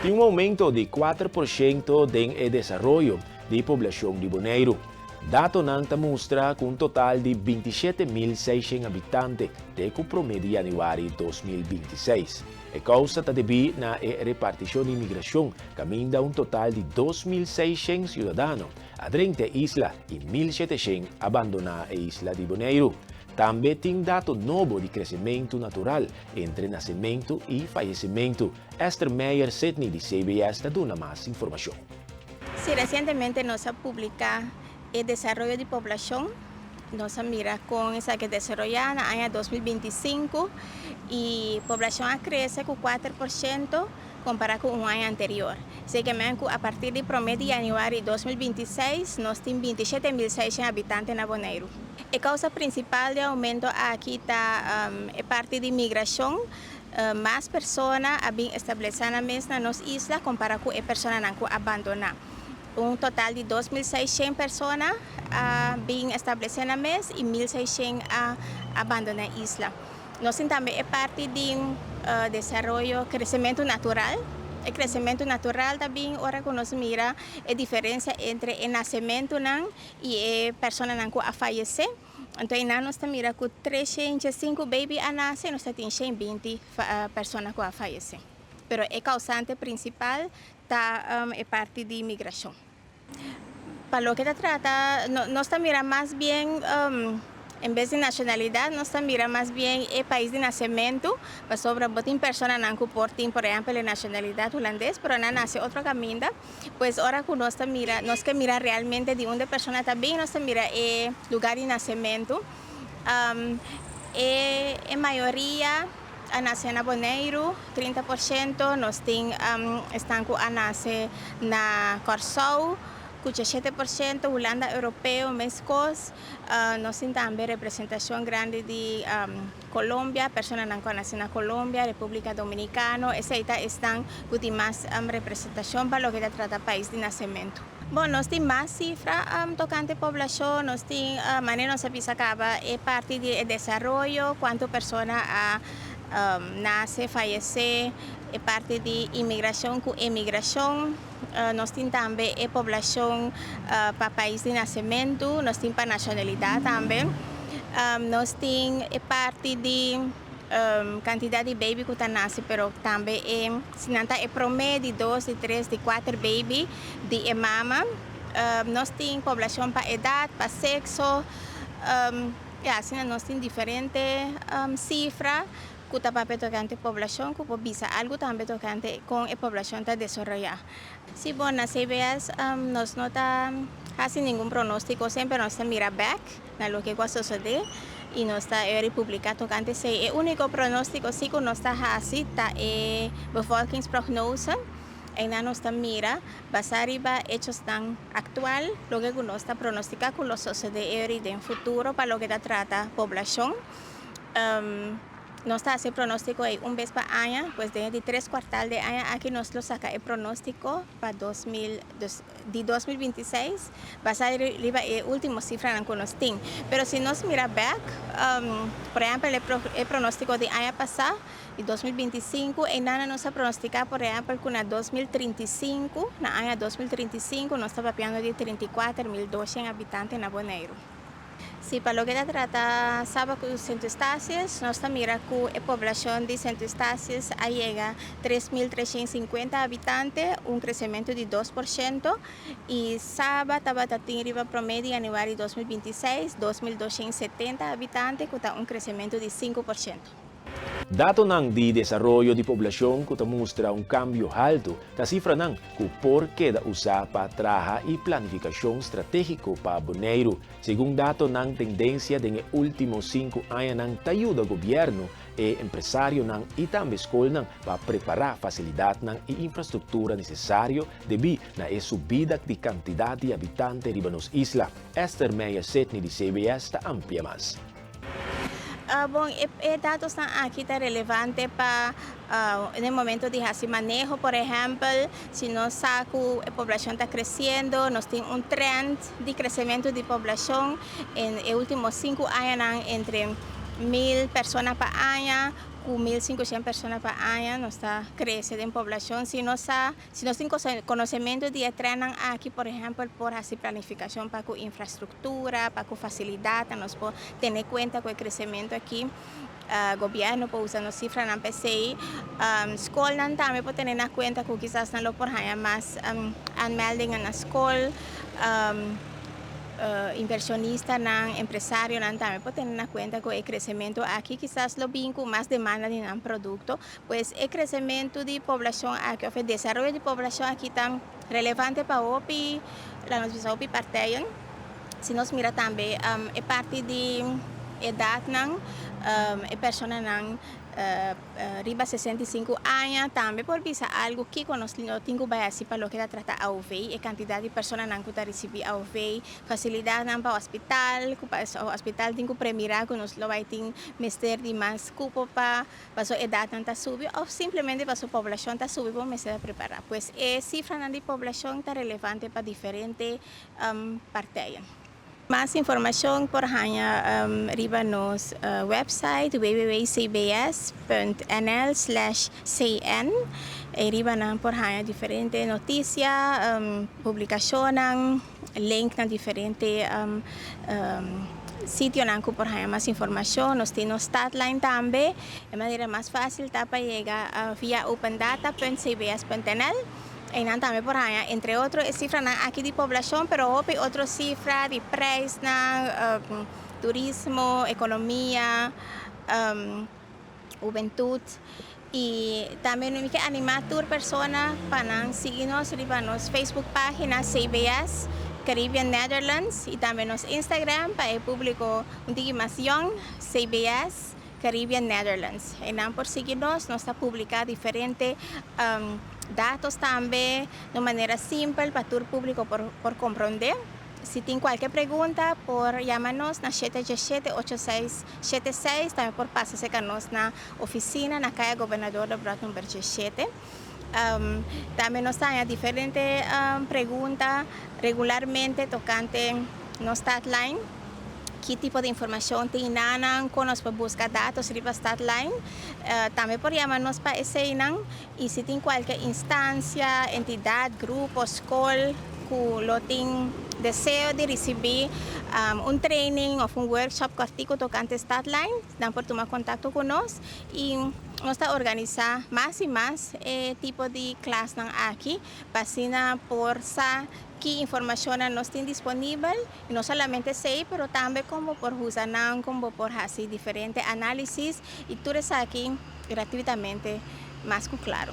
e um aumento de 4% em desenvolvimento de população de Bonaire. Dato nanta mostra com um total de 27.600 habitantes desde o promedio de januário de 2026. A causa está devido na repartição de imigração, caminha um total de 2.600 cidadãos a 30 islas e 1.700 abandonar a isla de Bonaire. Também tem dado novo de crescimento natural entre nascimento e falecimento. Esther Meyer Sydney de CBS está dando mais informação. Sí, recientemente nos ha publicado el desarrollo de población. Nos mira con esa que desarrolla en el año 2025 y población crece con 4% comparado con un año anterior. Así que a partir del promedio de januario de 2026 nos tenemos 27.600 habitantes en Bonaire. La causa principal de aumento aquí está parte de inmigración. Más personas han establecido en nuestras islas comparado con las personas que han abandonado. Un total de 2.600 personas bien establecidas en el mes y 1.600 abandonan la isla. Nosotros también es parte de desarrollo, crecimiento natural. El crecimiento natural también, ahora que nos mira, la diferencia entre el nacimiento y personas que han fallecido. Entonces, nos mira que 305 babies nacen, nos tenemos 20 personas que han fallecido. Pero el causante principal es parte de inmigración. Para lo que se trata, nos mira más bien, en vez de nacionalidad, nos mira más bien el país de nacimiento. Para sobre botín personas que portan, por ejemplo, la nacionalidad holandesa, pero no nace otra camina. Pues ahora que nos mira realmente de una persona también, nos mira el lugar de nacimiento. En mayoría nace en Bonaire, 30%, nos están nace en Curaçao, 7%, Holanda Europeo, México, nos también representación grande de Colombia, personas que nacen en Colombia, República Dominicana, están con más representación para lo que se trata país de nacimiento. Bueno, nos tenemos más cifras tocante población, nos tenemos manera no se acaba parte del desarrollo, cuántas personas nace, fallece, parte de inmigración con emigración. Nos tenemos también población para país de nacimiento, nos tenemos para nacionalidad también. Nos tenemos parte de cantidad de baby que nace, pero también si no el promedio de 2, de 3, de 4 baby de mama. Nos tenemos población para edad, para sexo. Así nos tenemos diferentes cifras. Que también tocante población, que visa algo también tocante con la población desarrollada. Si bueno, CBS nos nota casi ningún pronóstico, siempre nos mira back a lo que va a suceder y nos está publicado tocante el único pronóstico sí que nos está así está bevolkingsprognose. En la nos mira basar en hechos tan actual, lo que nos está pronosticado con lo sucede en el futuro para lo que trata población. Nos está haciendo pronóstico un vez para año, pues de 3 cuartales de año aquí nos lo saca el pronóstico para 2026, va a ser la última cifra que nos tiene. Pero si nos mira back, por ejemplo, el pronóstico de año pasado, de 2025, en nada nos ha pronosticado, por ejemplo, que en 2035, en el año 2035, nos está papeando de 34.200 habitantes en Bonaire. Sí, para lo que se trata, sabe que Centro Estácias, nos mira que la población de Centro Estácias llega a 3.350 habitantes, un crecimiento de 2%, y sabe que arriba promedio en januario de 2026, 2.270 habitantes, que un crecimiento de 5%. Dato ng de desarrollo de población que mostra un cambio alto, la cifra ng que por queda usar para trabajar y planificación estratégico para Bonaire. Según dato ng tendencia de los últimos 5 años, ayuda al gobierno e empresario y también escuela para preparar facilidad y infraestructura necesaria debido a la subida de cantidad de habitantes de las islas. Esther Meyer Sydney de CBS está amplia más. Bom, dados aqui estão relevantes para no momento de hacer manejo, por ejemplo, si nós sabemos que a população está crescendo, nós temos trend de crescimento de população em últimos 5 anos entre 1.000 personas por año, con 1.500 personas por año, no está creciendo en población. Si no tiene conocimiento de entrenan aquí, por ejemplo, por hacer planificación para con infraestructura, para con facilidad, nos puede tener cuenta con el crecimiento aquí. Gobierno puede usar cifras en PCI, escuela también puede tener en cuenta que quizás no lo por más anmelding en la escuela. Inversionista, empresario, también puede tener en cuenta que el crecimiento aquí quizás lo bien con más demanda de un producto, pues el crecimiento de población aquí, el desarrollo de población aquí tan relevante para OPI, la noticia OPI parte. Si nos mira también es parte de edad, personas arriba de 65 años, también por visar algo que no tengo base para lo que trata a UV, la cantidad de personas que están recibiendo a UV, facilidad para el hospital tengo premiar que nos lo va a tener meter de más cupo para su edad está subir o simplemente para su población está subir para meter preparar. Pues cifra de población está relevante para diferentes partes. Más información por arriba nos website www.cbs.nl/cn. Arriba por diferentes noticias, publicaciones, link a diferentes sitios por más información. Nos tiene Statline también. De manera más fácil para llegar vía opendata.cbs.nl. Y también por allá, entre otros, cifras aquí de población, pero otras cifras de precios, turismo, economía, juventud. Y también hay que animar a personas para seguirnos en nuestra Facebook página CBS Caribbean Netherlands y también nuestro Instagram para el público un poco más young, CBS Caribbean Netherlands. Y por seguirnos, nos está publicando diferentes datos también de manera simple para todo el público por comprender. Si tienen cualquier pregunta, por llamarnos na 717-8676, también por pasarse con nos na oficina na calle Gobernador de Brot número 17. También nos dan diferentes preguntas regularmente tocante nuestra Statline. ¿Qué tipo de información tienen? Con nos buscar datos riba Statline. También por llamarnos para ese y si tienen cualquier instancia, entidad, grupo, escuela, que lo tienen deseo de recibir un training o un workshop cortico tocante Statline, dan por tomar contacto con nosotros y nos organiza más y más tipo de clases aquí, para por saber qué información nos tiene disponible, y no solamente sé, pero también como por usar, como por hacer diferentes análisis y todo eso aquí gratuitamente, más que claro.